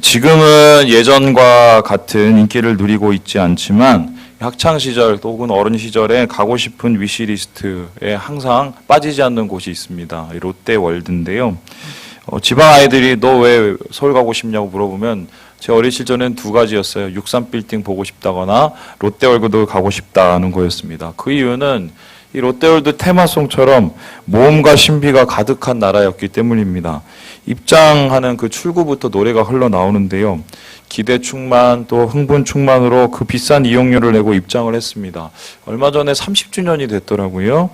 지금은 예전과 같은 인기를 누리고 있지 않지만 학창 시절 혹은 어린 시절에 가고 싶은 위시리스트에 항상 빠지지 않는 곳이 있습니다. 롯데월드인데요. 지방 아이들이 너 왜 서울 가고 싶냐고 물어보면 제 어린 시절엔 두 가지였어요. 63빌딩 보고 싶다거나 롯데월드 가고 싶다는 거였습니다. 그 이유는 이 롯데월드 테마송처럼 모험과 신비가 가득한 나라였기 때문입니다. 입장하는 그 출구부터 노래가 흘러나오는데요. 기대 충만 또 흥분 충만으로 그 비싼 이용료를 내고 입장을 했습니다. 얼마 전에 30주년이 됐더라고요.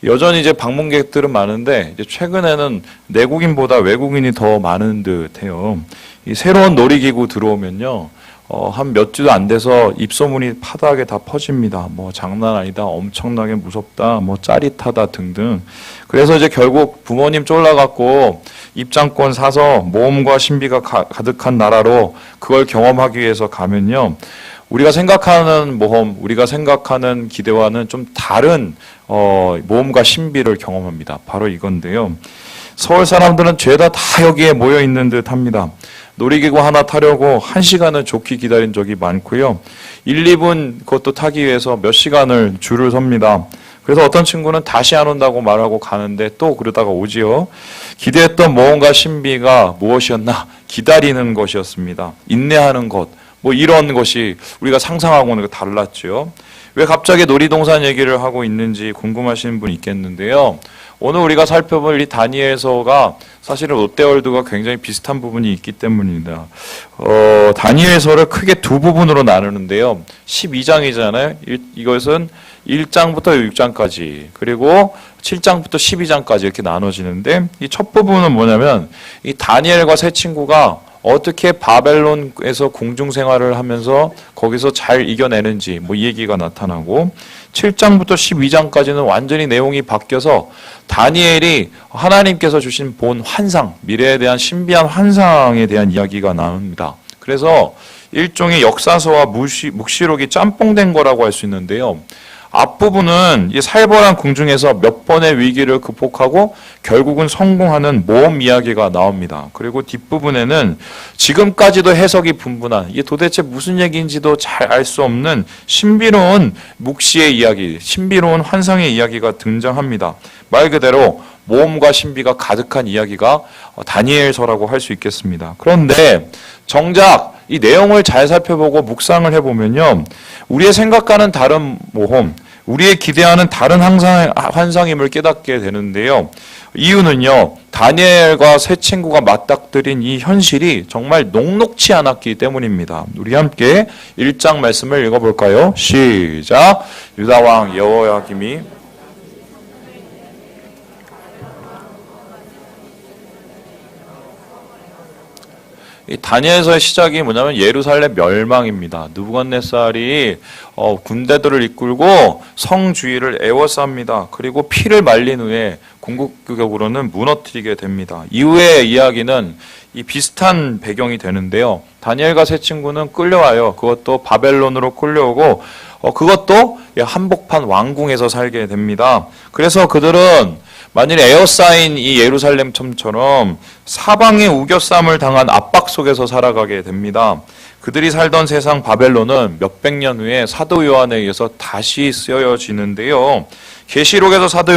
여전히 이제 방문객들은 많은데 이제 최근에는 내국인보다 외국인이 더 많은 듯해요. 이 새로운 놀이기구 들어오면요. 한 몇 주도 안 돼서 입소문이 파다하게 다 퍼집니다. 뭐 장난 아니다, 엄청나게 무섭다, 뭐 짜릿하다 등등. 그래서 이제 결국 부모님 쫄라갖고 입장권 사서 모험과 신비가 가득한 나라로 그걸 경험하기 위해서 가면요. 우리가 생각하는 모험, 우리가 생각하는 기대와는 좀 다른 모험과 신비를 경험합니다. 바로 이건데요. 서울 사람들은 죄다 다 여기에 모여 있는 듯 합니다. 놀이기구 하나 타려고 1시간을 좋게 기다린 적이 많고요. 1, 2분 그것도 타기 위해서 몇 시간을 줄을 섭니다. 그래서 어떤 친구는 다시 안 온다고 말하고 가는데 또 그러다가 오지요. 기대했던 모험과 신비가 무엇이었나? 기다리는 것이었습니다. 인내하는 것. 뭐 이런 것이 우리가 상상하고는 달랐죠. 왜 갑자기 놀이동산 얘기를 하고 있는지 궁금하시는 분 있겠는데요. 오늘 우리가 살펴볼 이 다니엘서가 사실은 롯데월드가 굉장히 비슷한 부분이 있기 때문입니다. 다니엘서를 크게 두 부분으로 나누는데요. 12장이잖아요. 이것은 1장부터 6장까지 그리고 7장부터 12장까지 이렇게 나눠지는데 이 첫 부분은 뭐냐면 이 다니엘과 세 친구가 어떻게 바벨론에서 궁중 생활을 하면서 거기서 잘 이겨내는지 뭐 이 얘기가 나타나고 7장부터 12장까지는 완전히 내용이 바뀌어서 다니엘이 하나님께서 주신 본 환상, 미래에 대한 신비한 환상에 대한 이야기가 나옵니다. 그래서 일종의 역사서와 묵시록이 짬뽕된 거라고 할 수 있는데요. 앞부분은 이 살벌한 궁중에서 몇 번의 위기를 극복하고 결국은 성공하는 모험 이야기가 나옵니다. 그리고 뒷부분에는 지금까지도 해석이 분분한 이게 도대체 무슨 얘기인지도 잘 알 수 없는 신비로운 묵시의 이야기, 신비로운 환상의 이야기가 등장합니다. 말 그대로 모험과 신비가 가득한 이야기가 다니엘서라고 할 수 있겠습니다. 그런데 정작 이 내용을 잘 살펴보고 묵상을 해보면요. 우리의 생각과는 다른 모험, 우리의 기대하는 다른 환상임을 깨닫게 되는데요. 이유는요. 다니엘과 세 친구가 맞닥뜨린 이 현실이 정말 녹록치 않았기 때문입니다. 우리 함께 1장 말씀을 읽어볼까요? 시작! 유다왕 여호야김이 이 다니엘서의 시작이 뭐냐면 예루살렘 멸망입니다. 느부갓네살이 군대들을 이끌고 성 주위를 에워쌉니다. 그리고 피를 말린 후에 궁극적으로는 무너뜨리게 됩니다. 이후의 이야기는 이 비슷한 배경이 되는데요. 다니엘과 세 친구는 끌려와요. 그것도 바벨론으로 끌려오고 그것도 한복판 왕궁에서 살게 됩니다. 그래서 그들은 만일 에어싸인 이 예루살렘 섬처럼 사방의 우겨쌈을 당한 압박 속에서 살아가게 됩니다. 그들이 살던 세상 바벨론은 몇백 년 후에 사도 요한에 의해서 다시 쓰여지는데요. 계시록에서 사도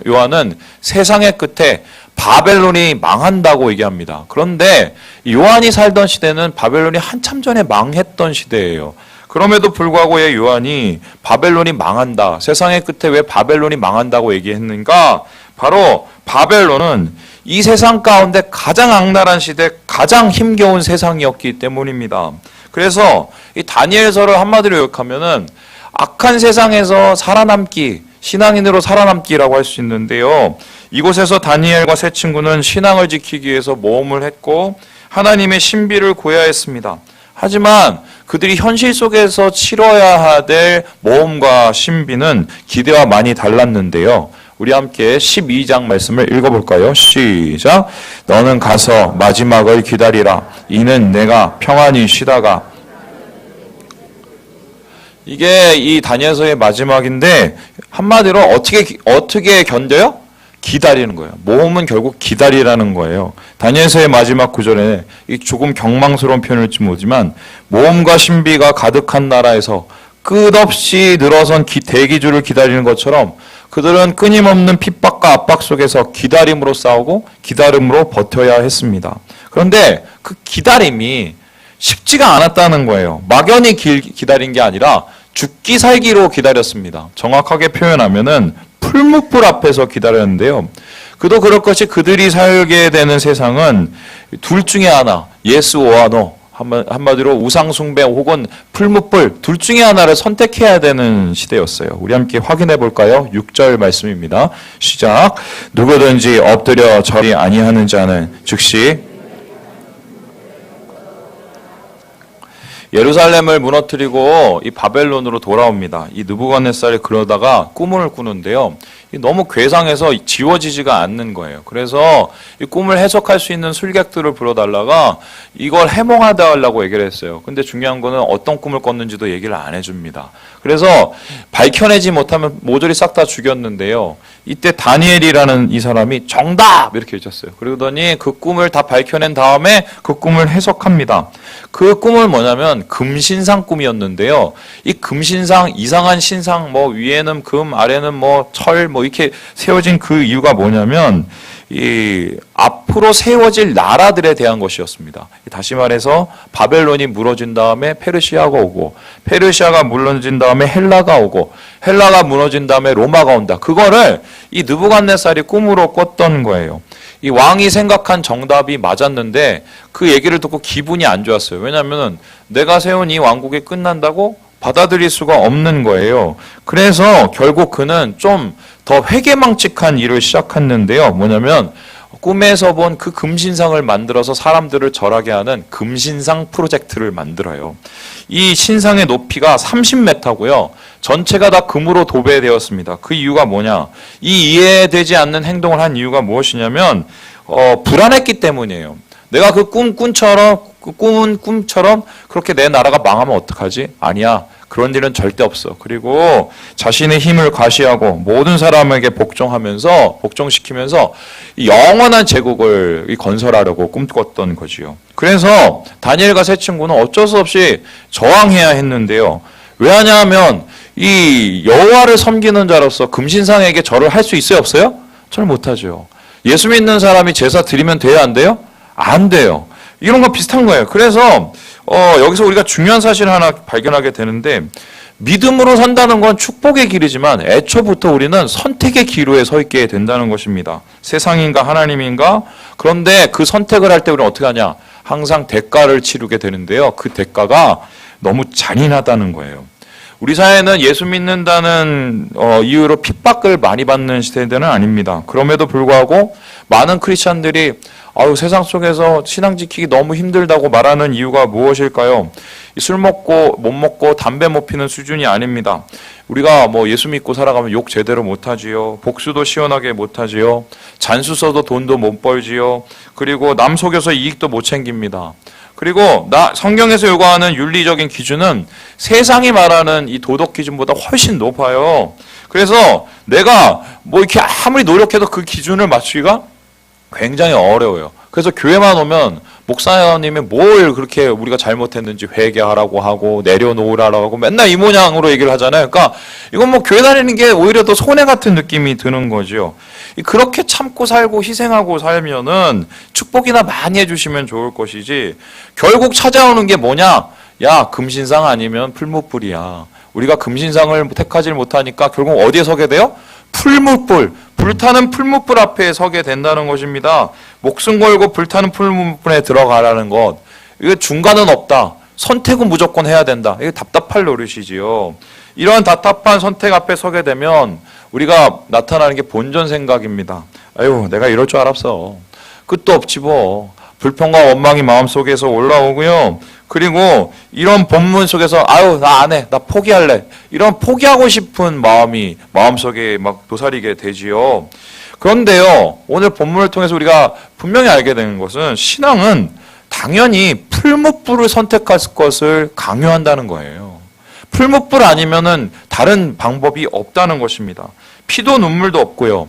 요한은 세상의 끝에 바벨론이 망한다고 얘기합니다. 그런데 요한이 살던 시대는 바벨론이 한참 전에 망했던 시대예요. 그럼에도 불구하고 요한이 바벨론이 망한다. 세상의 끝에 왜 바벨론이 망한다고 얘기했는가? 바로 바벨론은 이 세상 가운데 가장 악랄한 시대, 가장 힘겨운 세상이었기 때문입니다. 그래서 이 다니엘서를 한마디로 요약하면은 악한 세상에서 살아남기, 신앙인으로 살아남기라고 할 수 있는데요. 이곳에서 다니엘과 세 친구는 신앙을 지키기 위해서 모험을 했고 하나님의 신비를 구해야 했습니다. 하지만 그들이 현실 속에서 치러야 될 모험과 신비는 기대와 많이 달랐는데요. 우리 함께 12장 말씀을 읽어볼까요? 시작! 너는 가서 마지막을 기다리라. 이는 내가 평안히 쉬다가. 이게 이 다니엘서의 마지막인데 한마디로 어떻게 견뎌요? 기다리는 거예요. 모험은 결국 기다리라는 거예요. 다니엘서의 마지막 구절에 이 조금 경망스러운 표현일지 모르지만 모험과 신비가 가득한 나라에서 끝없이 늘어선 대기줄을 기다리는 것처럼 그들은 끊임없는 핍박과 압박 속에서 기다림으로 싸우고 기다림으로 버텨야 했습니다. 그런데 그 기다림이 쉽지가 않았다는 거예요. 막연히 기다린 게 아니라 죽기 살기로 기다렸습니다. 정확하게 표현하면은 풀무불 앞에서 기다렸는데요. 그도 그럴 것이 그들이 살게 되는 세상은 둘 중에 하나, 예스 오아 노, 한마디로 우상숭배 혹은 풀무불 둘 중에 하나를 선택해야 되는 시대였어요. 우리 함께 확인해 볼까요? 6절 말씀입니다. 시작. 누구든지 엎드려 절이 아니하는 자는 즉시 예루살렘을 무너뜨리고 이 바벨론으로 돌아옵니다. 이 느부갓네살이 그러다가 꿈을 꾸는데요. 너무 괴상해서 지워지지가 않는 거예요. 그래서 이 꿈을 해석할 수 있는 술객들을 불러달라가 이걸 해몽하다 하려고 얘기를 했어요. 근데 중요한 거는 어떤 꿈을 꿨는지도 얘기를 안 해줍니다. 그래서 밝혀내지 못하면 모조리 싹 다 죽였는데요. 이때 다니엘이라는 이 사람이 정답! 이렇게 외쳤어요. 그러더니 그 꿈을 다 밝혀낸 다음에 그 꿈을 해석합니다. 그 꿈은 뭐냐면 금신상 꿈이었는데요. 이 금신상, 이상한 신상, 위에는 금, 아래는 철, 이렇게 세워진 그 이유가 뭐냐면 이 앞으로 세워질 나라들에 대한 것이었습니다. 다시 말해서 바벨론이 무너진 다음에 페르시아가 오고, 페르시아가 무너진 다음에 헬라가 오고, 헬라가 무너진 다음에 로마가 온다. 그거를 이 느부갓네살이 꿈으로 꿨던 거예요. 이 왕이 생각한 정답이 맞았는데 그 얘기를 듣고 기분이 안 좋았어요. 왜냐하면 내가 세운 이 왕국이 끝난다고 받아들일 수가 없는 거예요. 그래서 결국 그는 좀 더 회개망측한 일을 시작했는데요. 뭐냐면 꿈에서 본 그 금신상을 만들어서 사람들을 절하게 하는 금신상 프로젝트를 만들어요. 이 신상의 높이가 30m고요. 전체가 다 금으로 도배되었습니다. 그 이유가 뭐냐? 이 이해되지 않는 행동을 한 이유가 무엇이냐면 불안했기 때문이에요. 내가 그 꿈은 꿈처럼 그렇게 내 나라가 망하면 어떡하지? 아니야. 그런 일은 절대 없어. 그리고 자신의 힘을 과시하고 모든 사람에게 복종시키면서 영원한 제국을 건설하려고 꿈꿨던 거지요. 그래서 다니엘과 세 친구는 어쩔 수 없이 저항해야 했는데요. 왜 하냐면 이 여호와를 섬기는 자로서 금신상에게 절을 할 수 있어요, 없어요? 절 못하죠. 예수 믿는 사람이 제사 드리면 돼요, 안 돼요? 안 돼요. 이런 거 비슷한 거예요. 그래서 여기서 우리가 중요한 사실을 하나 발견하게 되는데 믿음으로 산다는 건 축복의 길이지만 애초부터 우리는 선택의 기로에 서 있게 된다는 것입니다. 세상인가 하나님인가? 그런데 그 선택을 할 때 우리는 어떻게 하냐? 항상 대가를 치르게 되는데요. 그 대가가 너무 잔인하다는 거예요. 우리 사회는 예수 믿는다는 이유로 핍박을 많이 받는 시대는 아닙니다. 그럼에도 불구하고 많은 크리스찬들이 세상 속에서 신앙 지키기 너무 힘들다고 말하는 이유가 무엇일까요? 술 먹고 못 먹고 담배 못 피는 수준이 아닙니다. 우리가 예수 믿고 살아가면 욕 제대로 못하지요. 복수도 시원하게 못하지요. 잔수 써도 돈도 못 벌지요. 그리고 남 속여서 이익도 못 챙깁니다. 그리고 성경에서 요구하는 윤리적인 기준은 세상이 말하는 이 도덕 기준보다 훨씬 높아요. 그래서 내가 이렇게 아무리 노력해도 그 기준을 맞추기가 굉장히 어려워요. 그래서 교회만 오면 목사님이 뭘 그렇게 우리가 잘못했는지 회개하라고 하고 내려놓으라고 하고 맨날 이 모양으로 얘기를 하잖아요. 그러니까 이건 교회 다니는 게 오히려 더 손해 같은 느낌이 드는 거죠. 그렇게 참고 살고 희생하고 살면은 축복이나 많이 해주시면 좋을 것이지 결국 찾아오는 게 뭐냐? 야, 금신상 아니면 풀무불이야. 우리가 금신상을 택하지 못하니까 결국 어디에 서게 돼요? 풀무불, 불타는 풀무불 앞에 서게 된다는 것입니다. 목숨 걸고 불타는 풀무불에 들어가라는 것. 이거 중간은 없다. 선택은 무조건 해야 된다. 이게 답답할 노릇이지요. 이런 답답한 선택 앞에 서게 되면 우리가 나타나는 게 본전 생각입니다. 아유, 내가 이럴 줄 알았어. 끝도 없지 뭐. 불평과 원망이 마음속에서 올라오고요. 그리고 이런 본문 속에서 아유, 나 안 해. 나 포기할래. 이런 포기하고 싶은 마음이 마음속에 막 도사리게 되지요. 그런데요, 오늘 본문을 통해서 우리가 분명히 알게 되는 것은 신앙은 당연히 풀무불을 선택할 것을 강요한다는 거예요. 풀무불 아니면은 다른 방법이 없다는 것입니다. 피도 눈물도 없고요.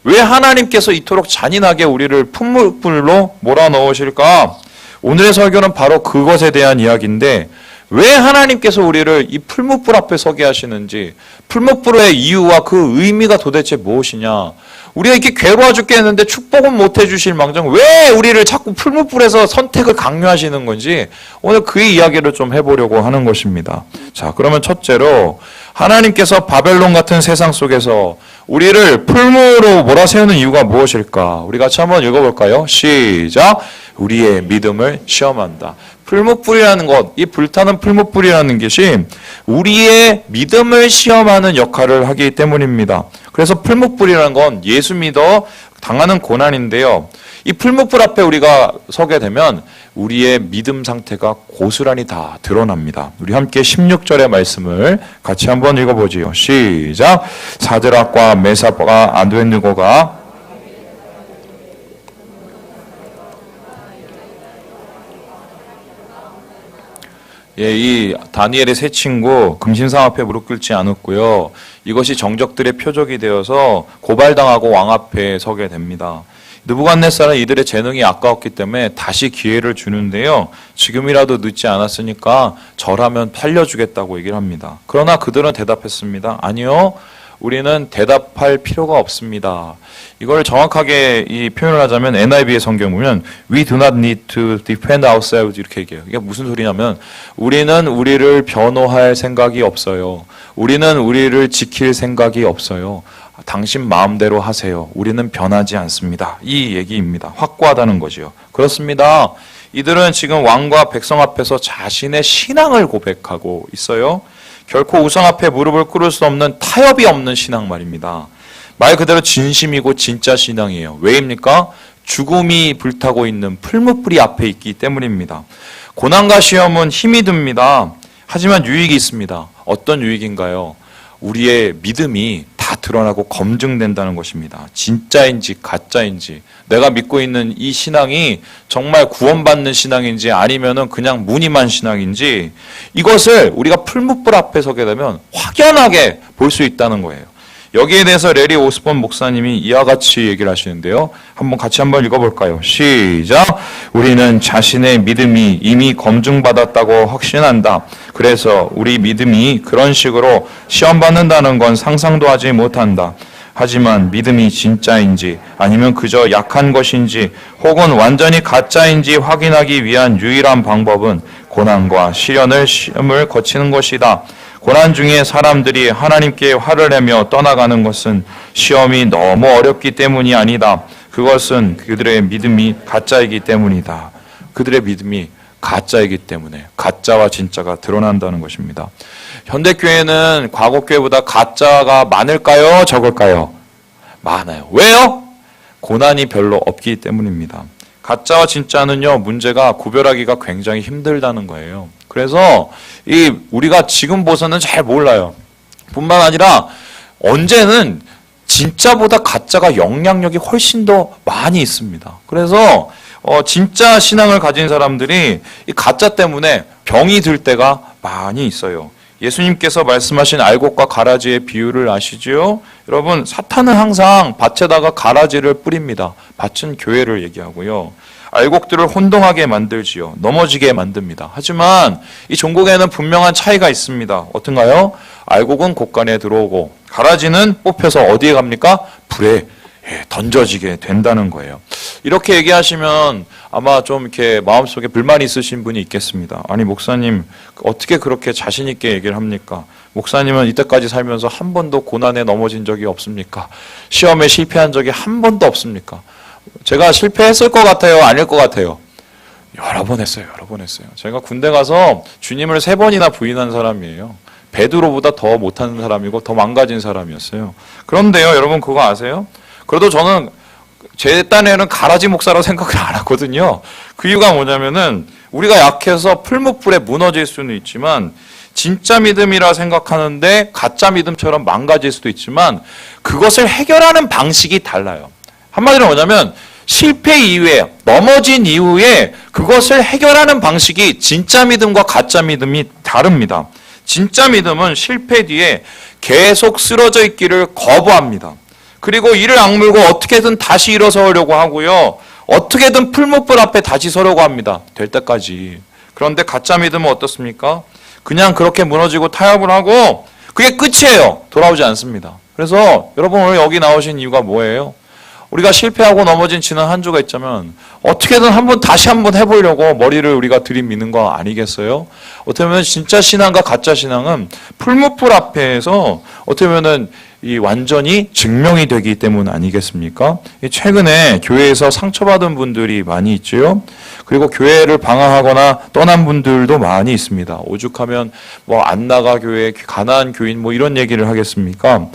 왜 하나님께서 이토록 잔인하게 우리를 풀무불로 몰아넣으실까? 오늘의 설교는 바로 그것에 대한 이야기인데, 왜 하나님께서 우리를 이 풀무불 앞에 서게 하시는지, 풀무불의 이유와 그 의미가 도대체 무엇이냐? 우리가 이렇게 괴로워 죽겠는데 축복은 못 해주실 망정 왜 우리를 자꾸 풀무불에서 선택을 강요하시는 건지 오늘 그 이야기를 좀 해보려고 하는 것입니다. 자, 그러면 첫째로 하나님께서 바벨론 같은 세상 속에서 우리를 풀무로 몰아세우는 이유가 무엇일까? 우리 같이 한번 읽어볼까요? 시작! 우리의 믿음을 시험한다. 풀무불이라는 것, 이 불타는 풀무불이라는 것이 우리의 믿음을 시험하는 역할을 하기 때문입니다. 그래서 풀무불이라는 건 예수 믿어 당하는 고난인데요. 이 풀무불 앞에 우리가 서게 되면 우리의 믿음 상태가 고스란히 다 드러납니다. 우리 함께 16절의 말씀을 같이 한번 읽어보지요. 시작! 사드락과 메삭과 아벳느고가 이 다니엘의 세 친구 금신상 앞에 무릎 꿇지 않았고요. 이것이 정적들의 표적이 되어서 고발당하고 왕 앞에 서게 됩니다. 느부갓네살은 이들의 재능이 아까웠기 때문에 다시 기회를 주는데요. 지금이라도 늦지 않았으니까 절하면 살려주겠다고 얘기를 합니다. 그러나 그들은 대답했습니다. 아니요. 우리는 대답할 필요가 없습니다. 이걸 정확하게 이 표현을 하자면 NIV의 성경 보면 We do not need to defend ourselves 이렇게 얘기해요. 이게 무슨 소리냐면 우리는 우리를 변호할 생각이 없어요. 우리는 우리를 지킬 생각이 없어요. 당신 마음대로 하세요. 우리는 변하지 않습니다. 이 얘기입니다. 확고하다는 거죠. 그렇습니다. 이들은 지금 왕과 백성 앞에서 자신의 신앙을 고백하고 있어요. 결코 우상 앞에 무릎을 꿇을 수 없는 타협이 없는 신앙 말입니다. 말 그대로 진심이고 진짜 신앙이에요. 왜입니까? 죽음이 불타고 있는 풀무불이 앞에 있기 때문입니다. 고난과 시험은 힘이 듭니다. 하지만 유익이 있습니다. 어떤 유익인가요? 우리의 믿음이 다 드러나고 검증된다는 것입니다. 진짜인지 가짜인지, 내가 믿고 있는 이 신앙이 정말 구원받는 신앙인지 아니면은 그냥 무늬만 신앙인지, 이것을 우리가 풀무불 앞에 서게 되면 확연하게 볼 수 있다는 거예요. 여기에 대해서 레리 오스본 목사님이 이와 같이 얘기를 하시는데요. 같이 한번 읽어볼까요? 시작! 우리는 자신의 믿음이 이미 검증받았다고 확신한다. 그래서 우리 믿음이 그런 식으로 시험받는다는 건 상상도 하지 못한다. 하지만 믿음이 진짜인지 아니면 그저 약한 것인지 혹은 완전히 가짜인지 확인하기 위한 유일한 방법은 고난과 시험을 거치는 것이다. 고난 중에 사람들이 하나님께 화를 내며 떠나가는 것은 시험이 너무 어렵기 때문이 아니다. 그것은 그들의 믿음이 가짜이기 때문이다. 그들의 믿음이 가짜이기 때문에 가짜와 진짜가 드러난다는 것입니다. 현대교회는 과거교회보다 가짜가 많을까요? 적을까요? 많아요. 왜요? 고난이 별로 없기 때문입니다. 가짜와 진짜는요, 문제가 구별하기가 굉장히 힘들다는 거예요. 그래서 우리가 지금 보서는 잘 몰라요. 뿐만 아니라 언제는 진짜보다 가짜가 영향력이 훨씬 더 많이 있습니다. 그래서 진짜 신앙을 가진 사람들이 이 가짜 때문에 병이 들 때가 많이 있어요. 예수님께서 말씀하신 알곡과 가라지의 비유를 아시죠? 여러분, 사탄은 항상 밭에다가 가라지를 뿌립니다. 밭은 교회를 얘기하고요. 알곡들을 혼동하게 만들지요. 넘어지게 만듭니다. 하지만 이 종국에는 분명한 차이가 있습니다. 어떤가요? 알곡은 곳간에 들어오고 가라지는 뽑혀서 어디에 갑니까? 불에 던져지게 된다는 거예요. 이렇게 얘기하시면 아마 좀 이렇게 마음속에 불만이 있으신 분이 있겠습니다. 아니, 목사님 어떻게 그렇게 자신 있게 얘기를 합니까? 목사님은 이때까지 살면서 한 번도 고난에 넘어진 적이 없습니까? 시험에 실패한 적이 한 번도 없습니까? 제가 실패했을 것 같아요? 아닐 것 같아요? 여러 번 했어요. 제가 군대 가서 주님을 3번이나 부인한 사람이에요. 베드로보다 더 못하는 사람이고 더 망가진 사람이었어요. 그런데요, 여러분 그거 아세요? 그래도 저는 제 딴에는 가라지 목사라고 생각을 안 하거든요. 그 이유가 뭐냐면은 우리가 약해서 풀무불에 무너질 수는 있지만 진짜 믿음이라 생각하는데 가짜 믿음처럼 망가질 수도 있지만 그것을 해결하는 방식이 달라요. 한마디로 뭐냐면 실패 이후에, 넘어진 이후에 그것을 해결하는 방식이 진짜 믿음과 가짜 믿음이 다릅니다. 진짜 믿음은 실패 뒤에 계속 쓰러져 있기를 거부합니다. 그리고 이를 악물고 어떻게든 다시 일어서려고 하고요. 어떻게든 풀무불 앞에 다시 서려고 합니다. 될 때까지. 그런데 가짜 믿음은 어떻습니까? 그냥 그렇게 무너지고 타협을 하고 그게 끝이에요. 돌아오지 않습니다. 그래서 여러분 오늘 여기 나오신 이유가 뭐예요? 우리가 실패하고 넘어진 지난 한 주가 있자면 어떻게든 다시 한번 해보려고 머리를 우리가 들이미는 거 아니겠어요? 어떻게 보면 진짜 신앙과 가짜 신앙은 풀무불 앞에서 어떻게 보면은 이 완전히 증명이 되기 때문 아니겠습니까? 최근에 교회에서 상처받은 분들이 많이 있죠. 그리고 교회를 방황하거나 떠난 분들도 많이 있습니다. 오죽하면 뭐 안 나가 교회, 가난한 교인 뭐 이런 얘기를 하겠습니까?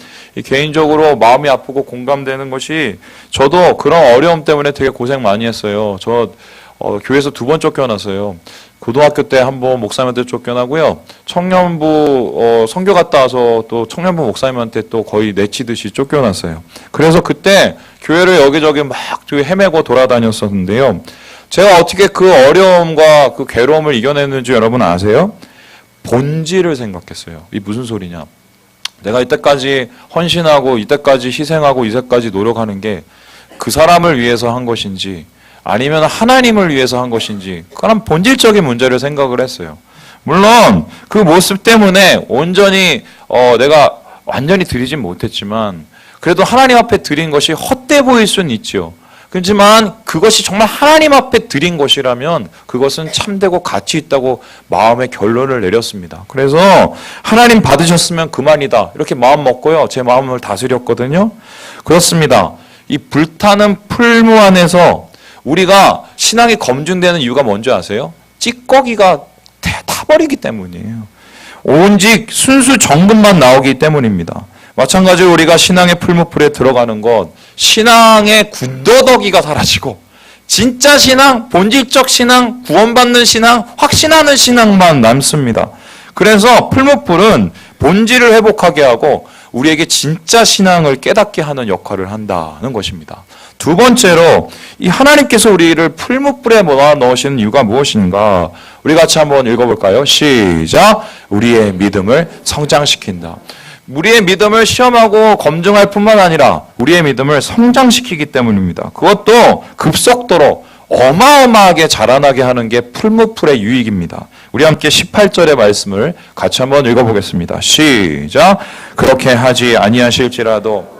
개인적으로 마음이 아프고 공감되는 것이 저도 그런 어려움 때문에 되게 고생 많이 했어요. 저 교회에서 2번 쫓겨났어요. 고등학교 때 한 번 목사님한테 쫓겨나고요. 청년부 선교 갔다 와서 또 청년부 목사님한테 또 거의 내치듯이 쫓겨났어요. 그래서 그때 교회를 여기저기 막 헤매고 돌아다녔었는데요. 제가 어떻게 그 어려움과 그 괴로움을 이겨냈는지 여러분 아세요? 본질을 생각했어요. 이게 무슨 소리냐? 내가 이때까지 헌신하고 이때까지 희생하고 이때까지 노력하는 게 그 사람을 위해서 한 것인지 아니면 하나님을 위해서 한 것인지 그런 본질적인 문제를 생각을 했어요. 물론 그 모습 때문에 온전히 내가 완전히 드리진 못했지만 그래도 하나님 앞에 드린 것이 헛돼 보일 수는 있죠. 그렇지만 그것이 정말 하나님 앞에 드린 것이라면 그것은 참되고 가치 있다고 마음의 결론을 내렸습니다. 그래서 하나님 받으셨으면 그만이다 이렇게 마음 먹고요. 제 마음을 다스렸거든요. 그렇습니다. 이 불타는 풀무 안에서 우리가 신앙이 검증되는 이유가 뭔지 아세요? 찌꺼기가 타버리기 때문이에요. 오직 순수 정금만 나오기 때문입니다. 마찬가지로 우리가 신앙의 풀무불에 들어가는 것, 신앙의 군더더기가 사라지고 진짜 신앙, 본질적 신앙, 구원받는 신앙, 확신하는 신앙만 남습니다. 그래서 풀무불은 본질을 회복하게 하고 우리에게 진짜 신앙을 깨닫게 하는 역할을 한다는 것입니다. 두 번째로 이 하나님께서 우리를 풀무불에 모아 넣으시는 이유가 무엇인가? 우리 같이 한번 읽어볼까요? 시작! 우리의 믿음을 성장시킨다. 우리의 믿음을 시험하고 검증할 뿐만 아니라 우리의 믿음을 성장시키기 때문입니다. 그것도 급속도로 어마어마하게 자라나게 하는 게 풀무불의 유익입니다. 우리 함께 18절의 말씀을 같이 한번 읽어보겠습니다. 시작! 그렇게 하지 아니하실지라도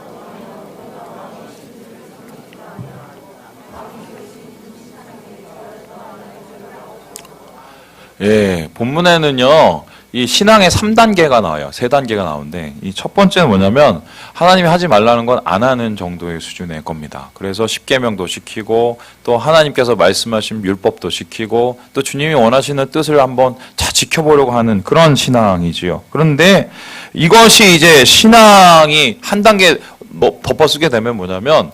본문에는요. 이 신앙의 3단계가 나와요. 3단계가 나오는데 이 첫 번째는 뭐냐면 하나님이 하지 말라는 건 안 하는 정도의 수준의 겁니다. 그래서 십계명도 시키고 또 하나님께서 말씀하신 율법도 시키고 또 주님이 원하시는 뜻을 한번 지켜보려고 하는 그런 신앙이지요. 그런데 이것이 이제 신앙이 한 단계 덮어쓰게 되면 뭐냐면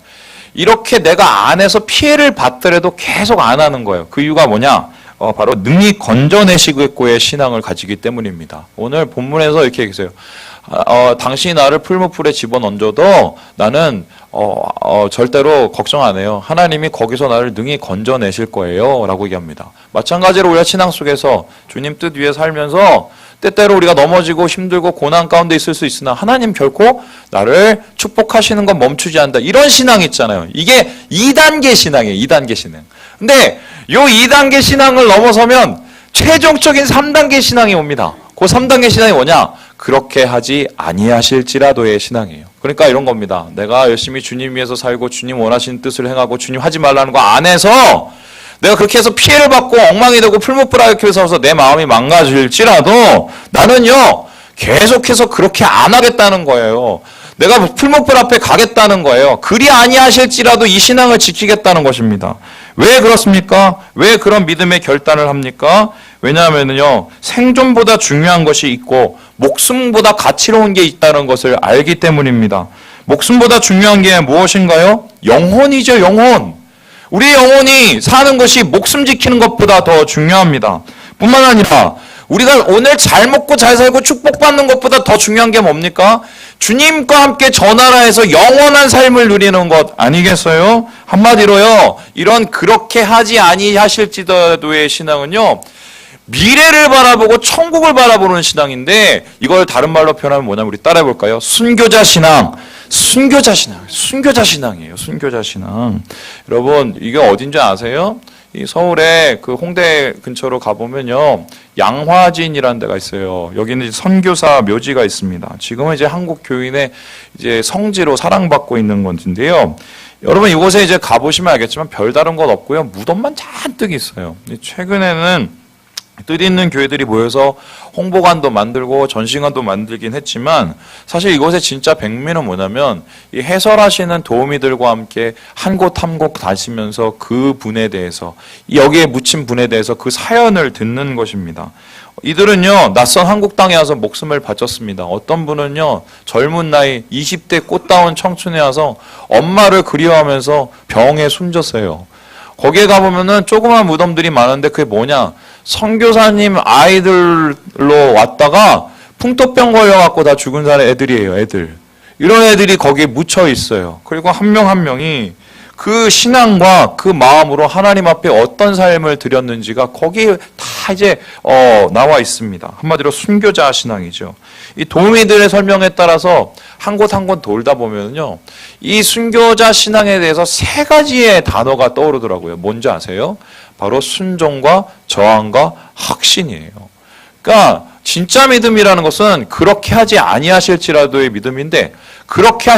이렇게 내가 안에서 피해를 받더라도 계속 안 하는 거예요. 그 이유가 뭐냐? 바로 능히 건져내시겠고의 신앙을 가지기 때문입니다. 오늘 본문에서 이렇게 얘기했어요. 당신이 나를 풀무불에 집어넣어도 나는 절대로 걱정 안 해요. 하나님이 거기서 나를 능히 건져내실 거예요 라고 얘기합니다. 마찬가지로 우리가 신앙 속에서 주님 뜻 위에 살면서 때때로 우리가 넘어지고 힘들고 고난 가운데 있을 수 있으나 하나님 결코 나를 축복하시는 건 멈추지 않는다. 이런 신앙이 있잖아요. 이게 2단계 신앙이에요. 2단계 신앙. 근데 이 2단계 신앙을 넘어서면 최종적인 3단계 신앙이 옵니다. 그 3단계 신앙이 뭐냐? 그렇게 하지 아니하실지라도의 신앙이에요. 그러니까 이런 겁니다. 내가 열심히 주님 위해서 살고 주님 원하시는 뜻을 행하고 주님 하지 말라는 거 안 해서 내가 그렇게 해서 피해를 받고 엉망이 되고 풀무불하게 해서 내 마음이 망가질지라도 나는요 계속해서 그렇게 안 하겠다는 거예요. 내가 풀무불 앞에 가겠다는 거예요. 그리 아니하실지라도 이 신앙을 지키겠다는 것입니다. 왜 그렇습니까? 왜 그런 믿음의 결단을 합니까? 왜냐하면요 생존보다 중요한 것이 있고 목숨보다 가치로운 게 있다는 것을 알기 때문입니다. 목숨보다 중요한 게 무엇인가요? 영혼이죠. 영혼. 우리의 영혼이 사는 것이 목숨 지키는 것보다 더 중요합니다. 뿐만 아니라 우리가 오늘 잘 먹고 잘 살고 축복받는 것보다 더 중요한 게 뭡니까? 주님과 함께 저 나라에서 영원한 삶을 누리는 것 아니겠어요? 한마디로요. 이런 그렇게 하지 아니하실지라도의 신앙은요. 미래를 바라보고 천국을 바라보는 신앙인데 이걸 다른 말로 표현하면 뭐냐면 우리 따라해 볼까요? 순교자 신앙. 순교자 신앙이에요. 순교자 신앙. 여러분, 이게 어딘지 아세요? 이 서울에 그 홍대 근처로 가보면요, 양화진이라는 데가 있어요. 여기는 선교사 묘지가 있습니다. 지금은 이제 한국 교인의 이제 성지로 사랑받고 있는 건데요. 여러분, 이곳에 이제 가보시면 알겠지만 별다른 것 없고요. 무덤만 잔뜩 있어요. 최근에는 뜻있는 교회들이 모여서 홍보관도 만들고 전시관도 만들긴 했지만, 사실 이곳의 진짜 백미는 뭐냐면 이 해설하시는 도우미들과 함께 한 곳 한 곳 다니면서 그 분에 대해서, 여기에 묻힌 분에 대해서 그 사연을 듣는 것입니다. 이들은요, 낯선 한국 땅에 와서 목숨을 바쳤습니다. 어떤 분은요, 젊은 나이 20대 꽃다운 청춘에 와서 엄마를 그리워하면서 병에 숨졌어요. 거기에 가보면은 조그만 무덤들이 많은데 그게 뭐냐? 선교사님 아이들로 왔다가 풍토병 걸려갖고 다 죽은 사람 애들이에요, 애들. 이런 애들이 거기에 묻혀 있어요. 그리고 한 명 한 명이 그 신앙과 그 마음으로 하나님 앞에 어떤 삶을 드렸는지가 거기에 다 이제 나와 있습니다. 한마디로 순교자 신앙이죠. 이 도우미들의 설명에 따라서 한 곳 한 곳 돌다 보면요, 이 순교자 신앙에 대해서 세 가지의 단어가 떠오르더라고요. 뭔지 아세요? 바로 순종과 저항과 확신이에요. 그러니까 진짜 믿음이라는 것은 그렇게 하지 아니하실지라도의 믿음인데, 그렇게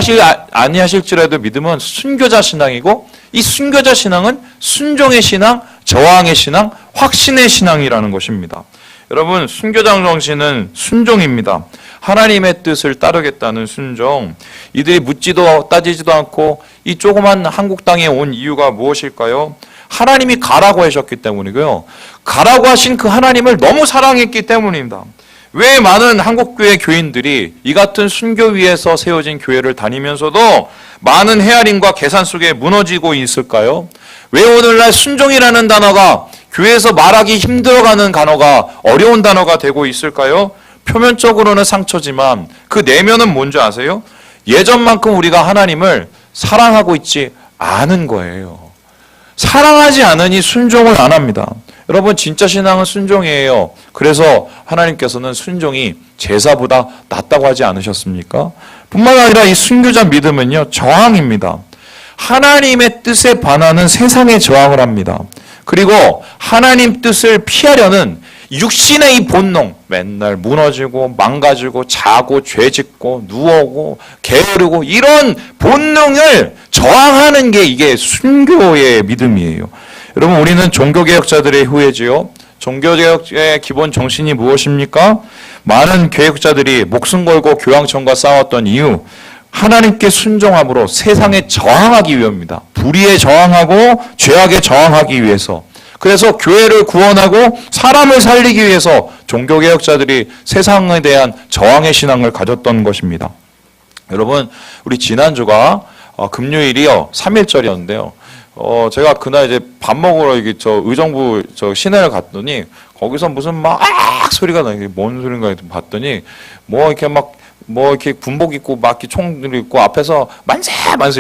아니하실지라도 믿음은 순교자 신앙이고, 이 순교자 신앙은 순종의 신앙, 저항의 신앙, 확신의 신앙이라는 것입니다. 여러분, 순교자 정신은 순종입니다. 하나님의 뜻을 따르겠다는 순종. 이들이 묻지도 따지지도 않고 이 조그만 한국 땅에 온 이유가 무엇일까요? 하나님이 가라고 하셨기 때문이고요. 가라고 하신 그 하나님을 너무 사랑했기 때문입니다. 왜 많은 한국교회 교인들이 이 같은 순교 위에서 세워진 교회를 다니면서도 많은 헤아림과 계산 속에 무너지고 있을까요? 왜 오늘날 순종이라는 단어가 교회에서 말하기 힘들어가는 단어가 어려운 단어가 되고 있을까요? 표면적으로는 상처지만 그 내면은 뭔지 아세요? 예전만큼 우리가 하나님을 사랑하고 있지 않은 거예요. 사랑하지 않으니 순종을 안 합니다. 여러분, 진짜 신앙은 순종이에요. 그래서 하나님께서는 순종이 제사보다 낫다고 하지 않으셨습니까? 뿐만 아니라 이 순교자 믿음은요, 저항입니다. 하나님의 뜻에 반하는 세상에 저항을 합니다. 그리고 하나님 뜻을 피하려는 육신의 이 본능, 맨날 무너지고 망가지고 자고 죄짓고 누워고 게으르고 이런 본능을 저항하는 게 이게 순교의 믿음이에요. 여러분, 우리는 종교개혁자들의 후예지요. 종교개혁의 기본 정신이 무엇입니까? 많은 개혁자들이 목숨 걸고 교황청과 싸웠던 이유, 하나님께 순종함으로 세상에 저항하기 위함입니다. 불의에 저항하고 죄악에 저항하기 위해서. 그래서 교회를 구원하고 사람을 살리기 위해서 종교개혁자들이 세상에 대한 저항의 신앙을 가졌던 것입니다. 여러분, 우리 지난주가 금요일이요, 3.1절이었는데요. 제가 그날 이제 밥 먹으러 의정부 시내를 갔더니 거기서 무슨 막 소리가 나요. 뭔 소리인가 봤더니 이렇게 군복 입고 막 총들 입고 앞에서 만세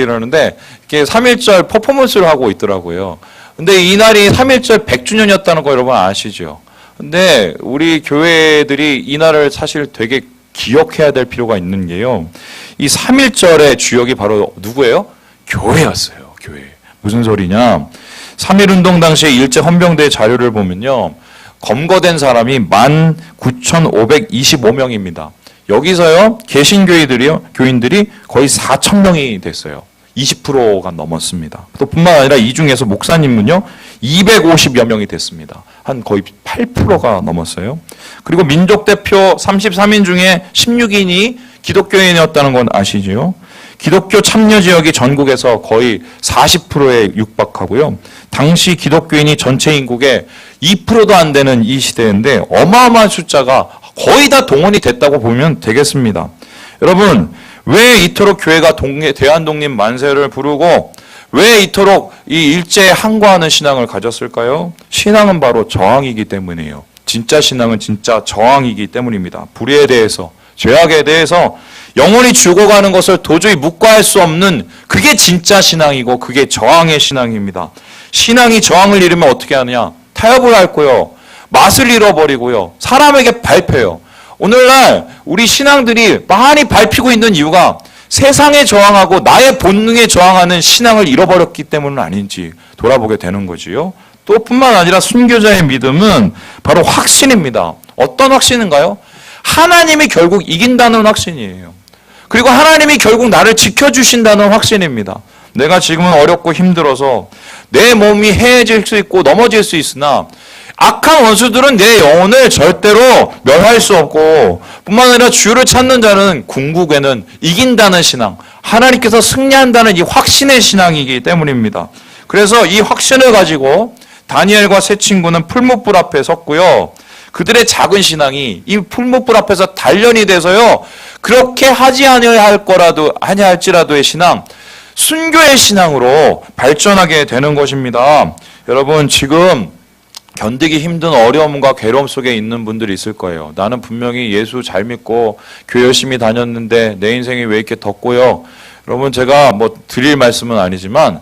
이러는데 이렇게 3.1절 퍼포먼스를 하고 있더라고요. 근데 이날이 3.1절 100주년이었다는 거 여러분 아시죠? 근데 우리 교회들이 이날을 사실 되게 기억해야 될 필요가 있는 게요, 이 3.1절의 주역이 바로 누구예요? 교회였어요. 교회. 무슨 소리냐? 3.1운동 당시에 일제 헌병대 자료를 보면요, 검거된 사람이 19,525명입니다. 여기서요, 개신교인들이 거의 4,000명이 됐어요. 20%가 넘었습니다. 또 뿐만 아니라 이 중에서 목사님은요, 250여 명이 됐습니다. 한 거의 8%가 넘었어요. 그리고 민족대표 33인 중에 16인이 기독교인이었다는 건 아시죠? 기독교 참여 지역이 전국에서 거의 40%에 육박하고요. 당시 기독교인이 전체 인구의 2%도 안 되는 이 시대인데 어마어마한 숫자가 거의 다 동원이 됐다고 보면 되겠습니다. 여러분, 왜 이토록 교회가 대한독립 만세를 부르고 왜 이토록 이 일제에 항거하는 신앙을 가졌을까요? 신앙은 바로 저항이기 때문이에요. 진짜 신앙은 진짜 저항이기 때문입니다. 불의에 대해서, 죄악에 대해서 영원히 죽어가는 것을 도저히 묵과할 수 없는, 그게 진짜 신앙이고 그게 저항의 신앙입니다. 신앙이 저항을 잃으면 어떻게 하느냐? 타협을 할고요, 맛을 잃어버리고요, 사람에게 밟혀요. 오늘날 우리 신앙들이 많이 밟히고 있는 이유가 세상에 저항하고 나의 본능에 저항하는 신앙을 잃어버렸기 때문은 아닌지 돌아보게 되는 거지요. 또 뿐만 아니라 순교자의 믿음은 바로 확신입니다. 어떤 확신인가요? 하나님이 결국 이긴다는 확신이에요. 그리고 하나님이 결국 나를 지켜주신다는 확신입니다. 내가 지금은 어렵고 힘들어서 내 몸이 해해질 수 있고 넘어질 수 있으나 악한 원수들은 내 영혼을 절대로 멸할 수 없고 뿐만 아니라 주를 찾는 자는 궁극에는 이긴다는 신앙, 하나님께서 승리한다는 이 확신의 신앙이기 때문입니다. 그래서 이 확신을 가지고 다니엘과 세 친구는 풀무불 앞에 섰고요. 그들의 작은 신앙이 이 풀무불 앞에서 단련이 돼서요. 그렇게 하지 아니할지라도의 신앙, 순교의 신앙으로 발전하게 되는 것입니다. 여러분 지금 견디기 힘든 어려움과 괴로움 속에 있는 분들이 있을 거예요. 나는 분명히 예수 잘 믿고 교회 열심히 다녔는데 내 인생이 왜 이렇게 덥고요. 여러분 제가 뭐 드릴 말씀은 아니지만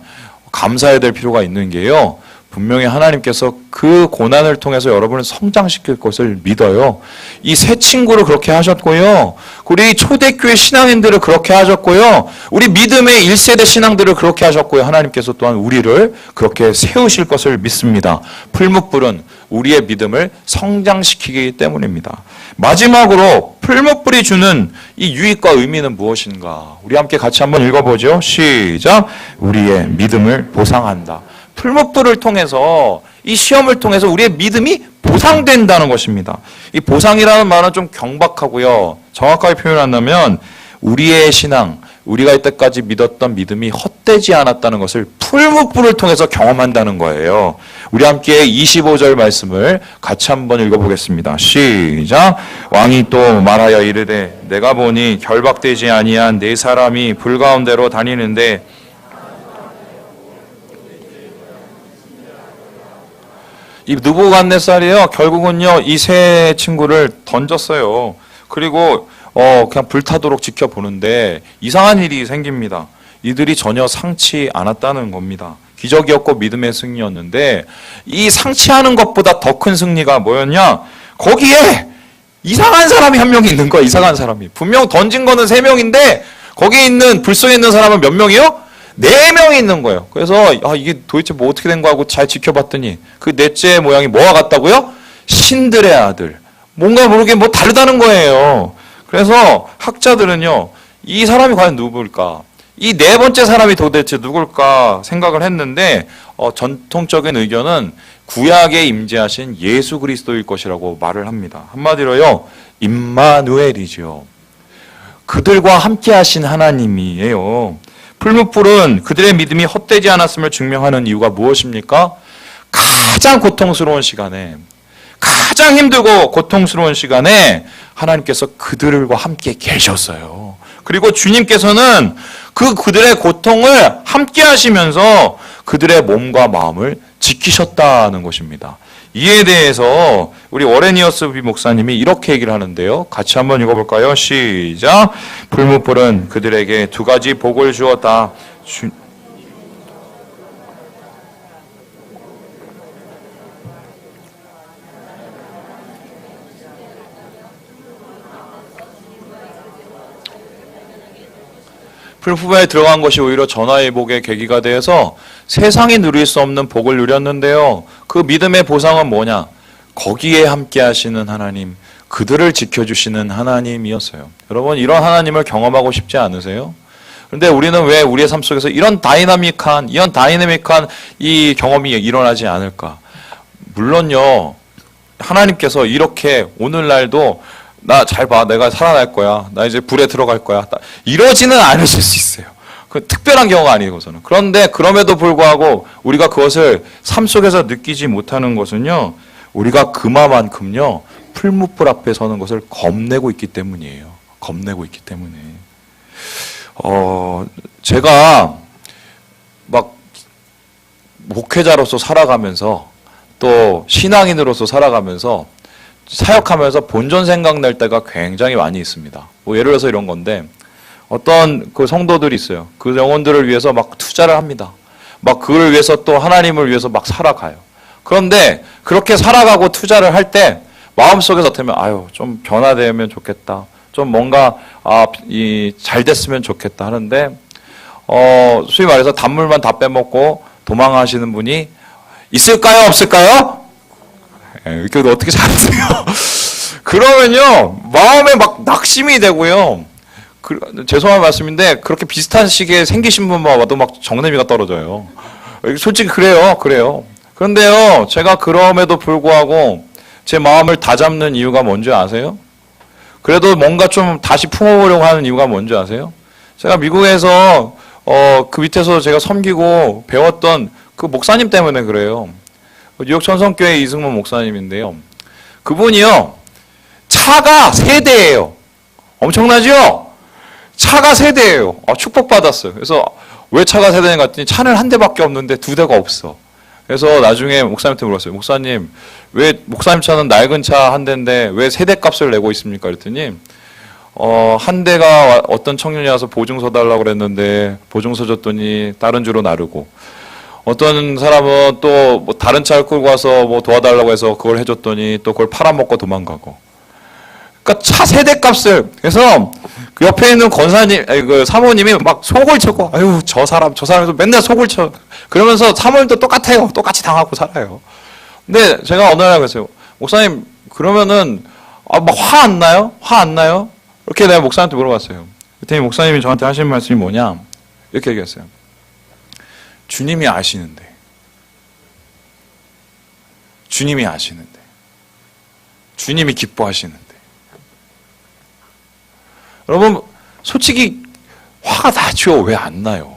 감사해야 될 필요가 있는 게요. 분명히 하나님께서 그 고난을 통해서 여러분을 성장시킬 것을 믿어요. 이 세 친구를 그렇게 하셨고요. 우리 초대교회 신앙인들을 그렇게 하셨고요. 우리 믿음의 1세대 신앙들을 그렇게 하셨고요. 하나님께서 또한 우리를 그렇게 세우실 것을 믿습니다. 풀무불은 우리의 믿음을 성장시키기 때문입니다. 마지막으로 풀무불이 주는 이 유익과 의미는 무엇인가? 우리 함께 같이 한번 읽어보죠. 시작! 우리의 믿음을 보상한다. 풀무불을 통해서 이 시험을 통해서 우리의 믿음이 보상된다는 것입니다. 이 보상이라는 말은 좀 경박하고요. 정확하게 표현한다면 우리의 신앙, 우리가 이때까지 믿었던 믿음이 헛되지 않았다는 것을 풀무불을 통해서 경험한다는 거예요. 우리 함께 25절 말씀을 같이 한번 읽어보겠습니다. 시작! 왕이 또 말하여 이르되 내가 보니 결박되지 아니한 네 사람이 불 가운데로 다니는데 이 느부갓네살이요. 결국은요 이 세 친구를 던졌어요. 그리고 그냥 불타도록 지켜보는데 이상한 일이 생깁니다. 이들이 전혀 상치 않았다는 겁니다. 기적이었고 믿음의 승리였는데 이 상치하는 것보다 더 큰 승리가 뭐였냐? 거기에 이상한 사람이 한 명이 있는 거야. 이상한 사람이. 분명 던진 거는 3명인데 거기 있는 불 속에 있는 사람은 몇 명이요? 4명이 있는 거예요. 그래서 이게 도대체 뭐 어떻게 된 거 하고 잘 지켜봤더니 그 넷째 모양이 뭐와 같다고요? 신들의 아들. 뭔가 모르게 뭐 다르다는 거예요. 그래서 학자들은요. 이 사람이 과연 누굴까? 이 네 번째 사람이 도대체 누굴까 생각을 했는데 전통적인 의견은 구약에 임재하신 예수 그리스도일 것이라고 말을 합니다. 한마디로요. 임마누엘이죠. 그들과 함께 하신 하나님이에요. 풀무불은 그들의 믿음이 헛되지 않았음을 증명하는 이유가 무엇입니까? 가장 고통스러운 시간에, 가장 힘들고 고통스러운 시간에 하나님께서 그들과 함께 계셨어요. 그리고 주님께서는 그들의 고통을 함께 하시면서 그들의 몸과 마음을 지키셨다는 것입니다. 이에 대해서 우리 워레니어스 목사님이 이렇게 얘기를 하는데요. 같이 한번 읽어볼까요? 시작! 풀무불은 그들에게 2가지 복을 주었다. 풀무불에 들어간 것이 오히려 전화위복의 계기가 되어서 세상이 누릴 수 없는 복을 누렸는데요. 그 믿음의 보상은 뭐냐? 거기에 함께 하시는 하나님, 그들을 지켜주시는 하나님이었어요. 여러분 이런 하나님을 경험하고 싶지 않으세요? 그런데 우리는 왜 우리의 삶 속에서 이런 다이나믹한 이 경험이 일어나지 않을까? 물론요. 하나님께서 이렇게 오늘날도 나 잘 봐. 내가 살아날 거야. 나 이제 불에 들어갈 거야. 이러지는 않으실 수 있어요. 그 특별한 경우가 아니고서는. 그런데 그럼에도 불구하고 우리가 그것을 삶 속에서 느끼지 못하는 것은요. 우리가 그만큼요. 풀무불 앞에 서는 것을 겁내고 있기 때문이에요. 겁내고 있기 때문에. 제가 막 목회자로서 살아가면서 또 신앙인으로서 살아가면서 사역하면서 본전 생각날 때가 굉장히 많이 있습니다. 뭐 예를 들어서 이런 건데 어떤 그 성도들이 있어요. 그 영혼들을 위해서 막 투자를 합니다. 막 그를 위해서 또 하나님을 위해서 막 살아가요. 그런데 그렇게 살아가고 투자를 할 때 마음속에서 어쩌면 좀 변화되면 좋겠다. 좀 뭔가 잘 됐으면 좋겠다 하는데 소위 말해서 단물만 다 빼먹고 도망하시는 분이 있을까요? 없을까요? 이렇게 어떻게 잘하세요? 그러면요 마음에 막 낙심이 되고요. 죄송한 말씀인데 그렇게 비슷한 시기에 생기신 분만 봐도 막 정내미가 떨어져요. 솔직히 그래요. 그런데요 제가 그럼에도 불구하고 제 마음을 다잡는 이유가 뭔지 아세요? 그래도 뭔가 좀 다시 품어보려고 하는 이유가 뭔지 아세요? 제가 미국에서 그 밑에서 제가 섬기고 배웠던 그 목사님 때문에 그래요. 뉴욕 천성교회 이승문 목사님인데요. 그분이요 차가 3대예요. 엄청나죠? 차가 3대예요. 축복받았어요. 그래서 왜 차가 3대인가 했더니 차는 1대밖에 없는데 2대가 없어. 그래서 나중에 목사님한테 물었어요. 목사님, 왜 목사님 차는 낡은 차 1대인데 왜 3대 값을 내고 있습니까? 그랬더니 1대가 어떤 청년이 와서 보증서 달라고 그랬는데 보증서 줬더니 다른 주로 나르고 어떤 사람은 또 뭐 다른 차를 끌고 와서 뭐 도와달라고 해서 그걸 해줬더니 또 그걸 팔아먹고 도망가고. 그러니까 차 3대 값을. 그래서 그 옆에 있는 그 사모님이 막 속을 쳤고, 아유, 저 사람도 맨날 속을 쳐. 그러면서 사모님도 똑같아요. 똑같이 당하고 살아요. 근데 제가 어느 날 그랬어요. 목사님, 그러면은, 막 화 안 나요? 화 안 나요? 이렇게 내가 목사님한테 물어봤어요. 그랬더니 목사님이 저한테 하신 말씀이 뭐냐? 이렇게 얘기했어요. 주님이 아시는데. 주님이 기뻐하시는데. 여러분 솔직히 화가 나죠. 왜 안 나요?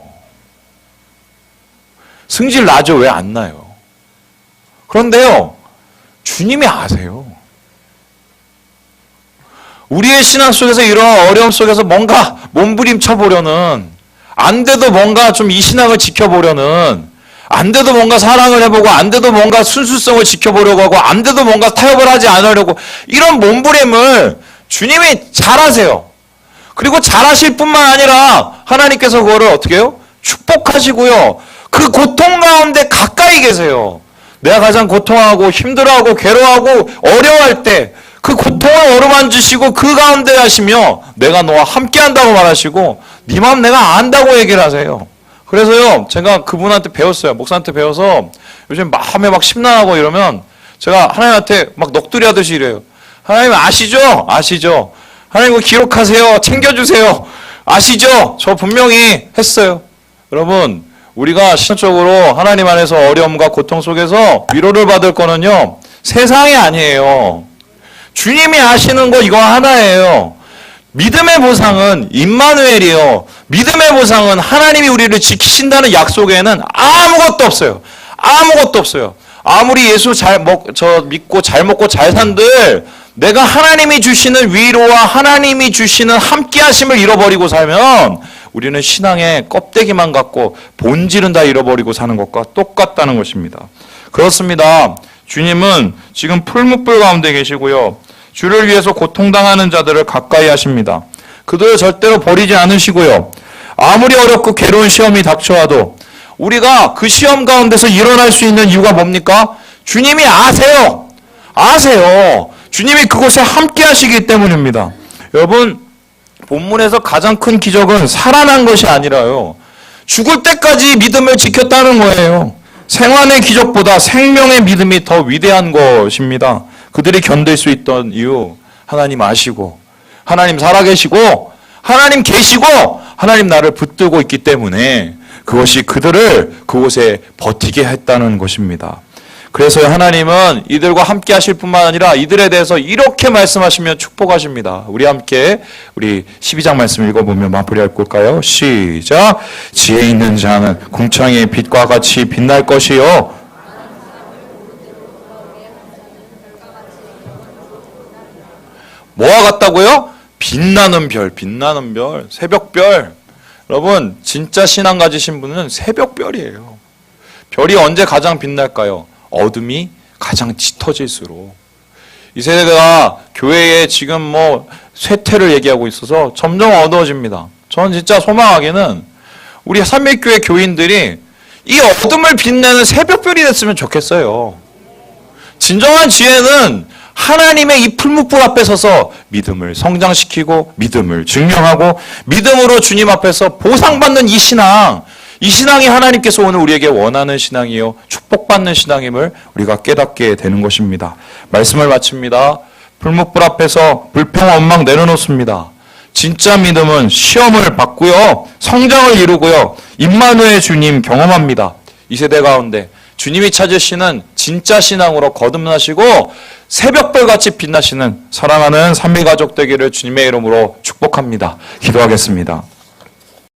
승질 나죠. 왜 안 나요? 그런데요 주님이 아세요. 우리의 신앙 속에서 이런 어려움 속에서 뭔가 몸부림쳐 보려는, 안 돼도 뭔가 좀 이 신앙을 지켜보려는, 안 돼도 뭔가 사랑을 해보고, 안 돼도 뭔가 순수성을 지켜보려고 하고, 안 돼도 뭔가 타협을 하지 않으려고, 이런 몸부림을 주님이 잘 아세요. 그리고 잘하실 뿐만 아니라 하나님께서 그거를 어떻게 해요? 축복하시고요. 그 고통 가운데 가까이 계세요. 내가 가장 고통하고 힘들어하고 괴로워하고 어려워할 때 그 고통을 어루만지시고 그 가운데 하시며 내가 너와 함께 한다고 말하시고 네 마음 내가 안다고 얘기를 하세요. 그래서요 제가 그분한테 배웠어요. 목사한테 배워서 요즘 마음에 막 심란하고 이러면 제가 하나님한테 막 넋두리 하듯이 이래요. 하나님 아시죠? 하나님 이거 기록하세요. 챙겨주세요. 아시죠? 저 분명히 했어요. 여러분 우리가 신적으로 하나님 안에서 어려움과 고통 속에서 위로를 받을 거는요 세상이 아니에요. 주님이 아시는 거 이거 하나예요. 믿음의 보상은 임마누엘이에요. 믿음의 보상은 하나님이 우리를 지키신다는 약속에는 아무것도 없어요. 아무리 예수 믿고 잘 먹고 잘 산들 내가 하나님이 주시는 위로와 하나님이 주시는 함께 하심을 잃어버리고 살면 우리는 신앙의 껍데기만 갖고 본질은 다 잃어버리고 사는 것과 똑같다는 것입니다. 그렇습니다. 주님은 지금 풀무불 가운데 계시고요. 주를 위해서 고통당하는 자들을 가까이 하십니다. 그들을 절대로 버리지 않으시고요. 아무리 어렵고 괴로운 시험이 닥쳐와도 우리가 그 시험 가운데서 일어날 수 있는 이유가 뭡니까? 주님이 아세요. 주님이 그곳에 함께 하시기 때문입니다. 여러분 본문에서 가장 큰 기적은 살아난 것이 아니라요. 죽을 때까지 믿음을 지켰다는 거예요. 생환의 기적보다 생명의 믿음이 더 위대한 것입니다. 그들이 견딜 수 있던 이유, 하나님 아시고, 하나님 살아계시고, 하나님 계시고, 하나님 나를 붙들고 있기 때문에 그것이 그들을 그곳에 버티게 했다는 것입니다. 그래서 하나님은 이들과 함께 하실 뿐만 아니라 이들에 대해서 이렇게 말씀하시며 축복하십니다. 우리 함께 우리 12장 말씀 읽어보면 마무리할 걸까요? 시작! 지혜 있는 자는 궁창의 빛과 같이 빛날 것이요. 뭐와 같다고요? 빛나는 별, 새벽별. 여러분 진짜 신앙 가지신 분은 새벽별이에요. 별이 언제 가장 빛날까요? 어둠이 가장 짙어질수록. 이 세대가 교회에 지금 쇠퇴를 얘기하고 있어서 점점 어두워집니다. 저는 진짜 소망하기는 우리 삼일교회 교인들이 이 어둠을 빛내는 새벽별이 됐으면 좋겠어요. 진정한 지혜는 하나님의 이 풀무불 앞에 서서 믿음을 성장시키고 믿음을 증명하고 믿음으로 주님 앞에서 보상받는 이 신앙이 하나님께서 오늘 우리에게 원하는 신앙이요 축복받는 신앙임을 우리가 깨닫게 되는 것입니다. 말씀을 마칩니다. 풀무불 앞에서 불평원망 내려놓습니다. 진짜 믿음은 시험을 받고요 성장을 이루고요 임마누엘 주님 경험합니다. 이 세대 가운데 주님이 찾으시는 진짜 신앙으로 거듭나시고 새벽별같이 빛나시는 사랑하는 삼위가족 되기를 주님의 이름으로 축복합니다. 기도하겠습니다.